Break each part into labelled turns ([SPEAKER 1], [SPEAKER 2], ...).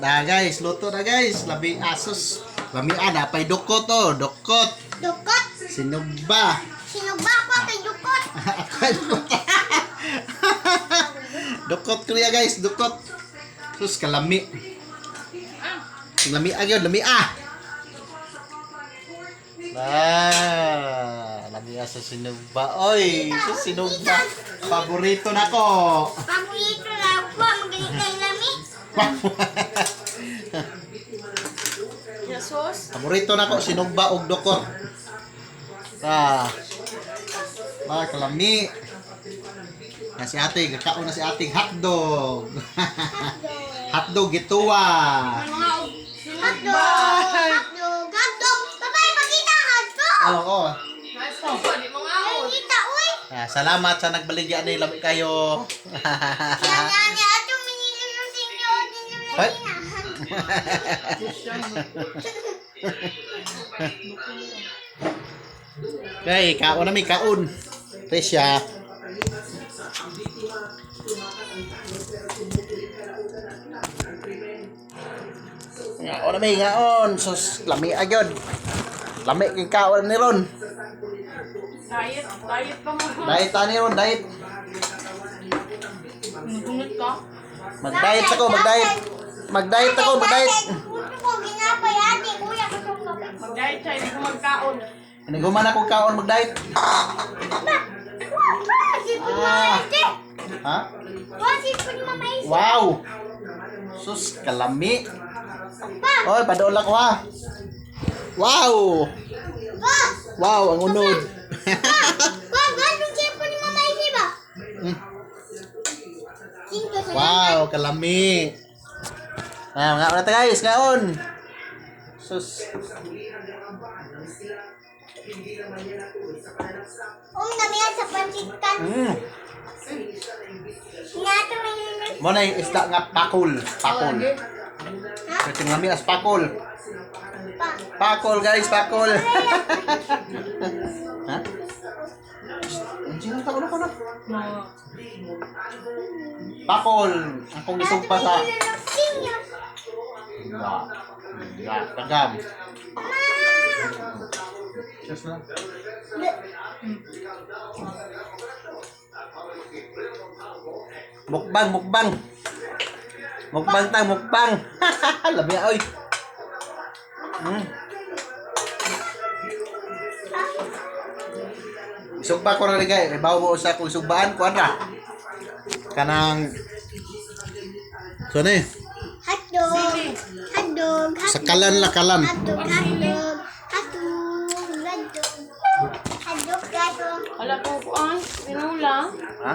[SPEAKER 1] guys, luto na guys. Labi asos. Lamian, napay dukot oh. Dukot.
[SPEAKER 2] Dukot.
[SPEAKER 1] Sinugba.
[SPEAKER 2] Sinugba ako kay dukot.
[SPEAKER 1] Dukot kuya guys, dukot. Sus kalami. Lami agad, lami lami sa sinugba. Oy, sa sinugba. Paborito na ko.
[SPEAKER 2] Paborito na ako. Magaling kay lami.
[SPEAKER 3] Jesus.
[SPEAKER 1] Paborito na ko sinugba og dukot. Kalami. Na si ate, kakaon na si ate hotdog. Hotdog gituwa.
[SPEAKER 2] Hotdog. Hotdog. Hotdog. Babay, pakita hotdog.
[SPEAKER 1] Oo.
[SPEAKER 3] Nice po. Di mo nga ako.
[SPEAKER 2] Pakita, uy.
[SPEAKER 1] Salamat sa nagbaligya ni lami kayo.
[SPEAKER 2] Yan. Atong minilong sinyo.
[SPEAKER 1] What? Okay, kaon na mi kaon. Tesya. Ngaon na mi ngaon. Sus lami agad. Lami kay kaon ni ron.
[SPEAKER 3] Diet pa mo.
[SPEAKER 1] Diet ani ron, diet.
[SPEAKER 3] Gunit ka.
[SPEAKER 1] Mag-diet ako, mag-diet. Mag-diet ako, mag-diet.
[SPEAKER 2] Gusto ko ginapay ate. Kuya, gusto ko kape.
[SPEAKER 3] Mag-diet siya, hindi ko magkaon.
[SPEAKER 1] Naghuman ako kaon mag-diet. Ha? Wow! Sus, kalami. Oy, padool ako ha. Wow! Wow, ang unod. Wow, kalami. Nga na guys, ngaon. Sus.
[SPEAKER 2] Namihan sa pansikan. Nato may
[SPEAKER 1] Mo na yung isda nga pakol. Pakol. Ito yung lami as pakol. Pakol guys, pakol. Ha? Andiyan ka ulo ko na. Pakol. Akong isugpa sa... Tagam. Just na. Mukbang. Mukbang. Labi oy. Isugba ko na ligay. Ibaw mo sa kung sugbaan ko ra. Kanang Sone.
[SPEAKER 2] Hotdog.
[SPEAKER 1] Sa kalan la kalan.
[SPEAKER 2] Hotdog.
[SPEAKER 3] Wala po po ay. Pinula.
[SPEAKER 1] Ha?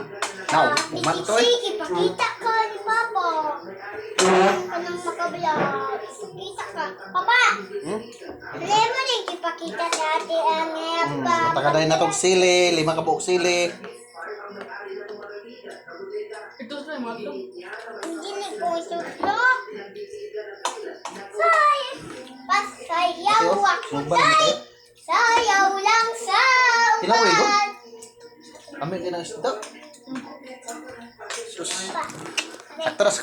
[SPEAKER 1] Now, uman to eh.
[SPEAKER 2] Ipakita ka ni Papa. Kanang makabla. Ipakita ka. Papa! Lemon yung ipakita sa ate ang Papa.
[SPEAKER 1] Tagaday na tong sili, 5 ka buok sili.
[SPEAKER 3] Ito sa mga ito.
[SPEAKER 2] Hindi ko suslo. Sayaw ako. Sayaw lang sa
[SPEAKER 1] Ilang ulit ko?
[SPEAKER 2] ulan.
[SPEAKER 1] Amin ka ng isda. Sus. Atras.